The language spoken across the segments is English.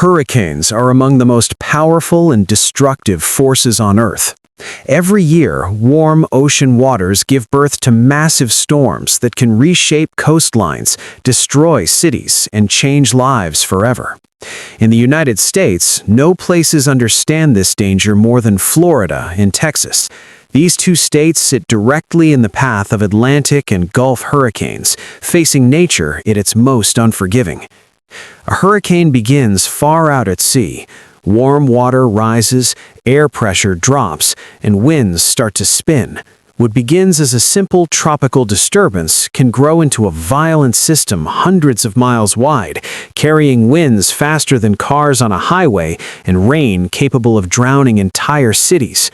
Hurricanes are among the most powerful and destructive forces on Earth. Every year, warm ocean waters give birth to massive storms that can reshape coastlines, destroy cities, and change lives forever. In the United States, no places understand this danger more than Florida and Texas. These two states sit directly in the path of Atlantic and Gulf hurricanes, facing nature at its most unforgiving. A hurricane begins far out at sea. Warm water rises, air pressure drops, and winds start to spin. What begins as a simple tropical disturbance can grow into a violent system hundreds of miles wide, carrying winds faster than cars on a highway and rain capable of drowning entire cities.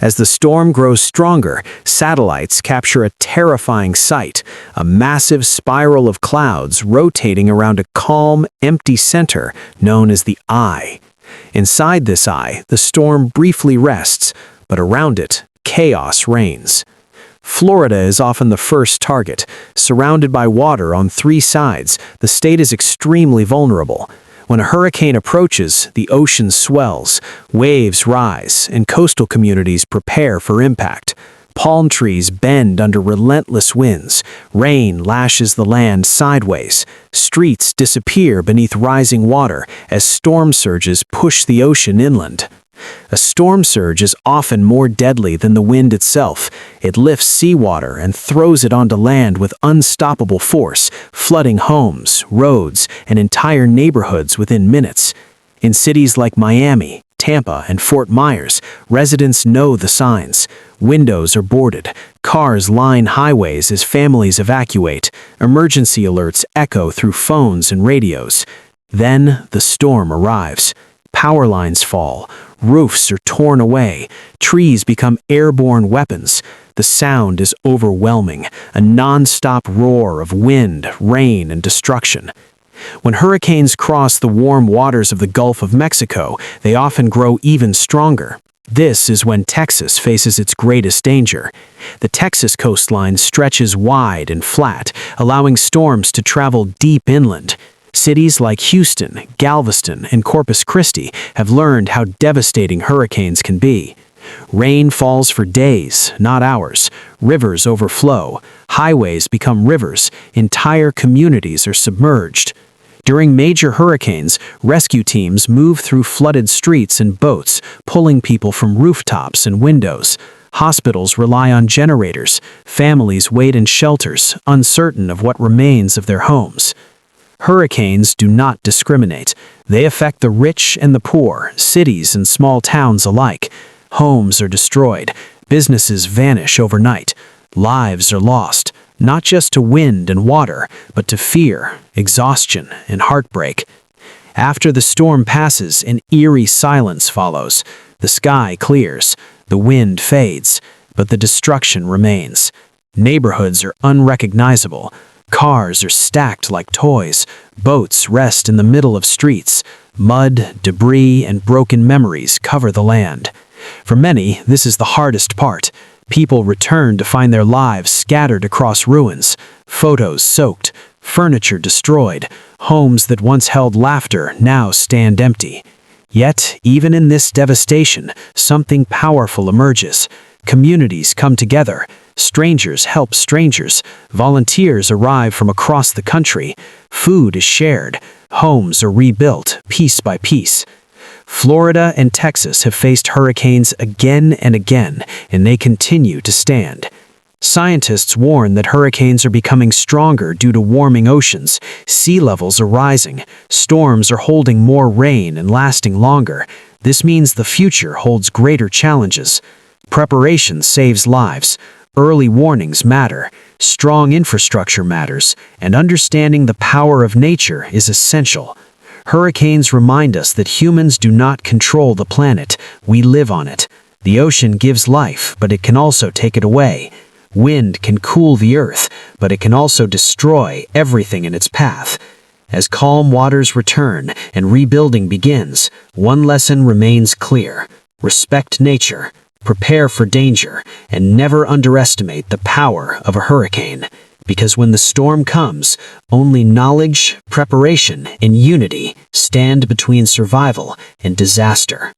As the storm grows stronger, satellites capture a terrifying sight, a massive spiral of clouds rotating around a calm, empty center known as the eye. Inside this eye, the storm briefly rests, but around it, chaos reigns. Florida is often the first target. Surrounded by water on three sides, the state is extremely vulnerable. When a hurricane approaches, the ocean swells, waves rise, and coastal communities prepare for impact. Palm trees bend under relentless winds. Rain lashes the land sideways. Streets disappear beneath rising water as storm surges push the ocean inland. A storm surge is often more deadly than the wind itself. It lifts seawater and throws it onto land with unstoppable force, flooding homes, roads, and entire neighborhoods within minutes. In cities like Miami, Tampa, and Fort Myers, residents know the signs. Windows are boarded. Cars line highways as families evacuate. Emergency alerts echo through phones and radios. Then the storm arrives. Power lines fall. Roofs are torn away. Trees become airborne weapons. The sound is overwhelming, a non-stop roar of wind, rain, and destruction. When hurricanes cross the warm waters of the Gulf of Mexico, they often grow even stronger. This is when Texas faces its greatest danger. The Texas coastline stretches wide and flat, allowing storms to travel deep inland. Cities like Houston, Galveston, and Corpus Christi have learned how devastating hurricanes can be. Rain falls for days, not hours. Rivers overflow. Highways become rivers. Entire communities are submerged. During major hurricanes, rescue teams move through flooded streets in boats, pulling people from rooftops and windows. Hospitals rely on generators. Families wait in shelters, uncertain of what remains of their homes. Hurricanes do not discriminate. They affect the rich and the poor, cities and small towns alike. Homes are destroyed. Businesses vanish overnight. Lives are lost, not just to wind and water, but to fear, exhaustion, and heartbreak. After the storm passes, an eerie silence follows. The sky clears. The wind fades, but the destruction remains. Neighborhoods are unrecognizable. Cars are stacked like toys. Boats rest in the middle of streets. Mud, debris, and broken memories cover the land. For many, this is the hardest part. People return to find their lives scattered across ruins, photos soaked, furniture destroyed, homes that once held laughter now stand empty. Yet, even in this devastation, something powerful emerges. Communities come together. Strangers help strangers. Volunteers arrive from across the country. Food is shared. Homes are rebuilt, piece by piece. Florida and Texas have faced hurricanes again and again, and they continue to stand. Scientists warn that hurricanes are becoming stronger due to warming oceans. Sea levels are rising. Storms are holding more rain and lasting longer. This means the future holds greater challenges. Preparation saves lives. Early warnings matter. Strong infrastructure matters. And understanding the power of nature is essential. Hurricanes remind us that humans do not control the planet. We live on it. The ocean gives life, but it can also take it away. Wind can cool the earth, but it can also destroy everything in its path. As calm waters return and rebuilding begins, one lesson remains clear. Respect nature, prepare for danger, and never underestimate the power of a hurricane. Because when the storm comes, only knowledge, preparation, and unity stand between survival and disaster.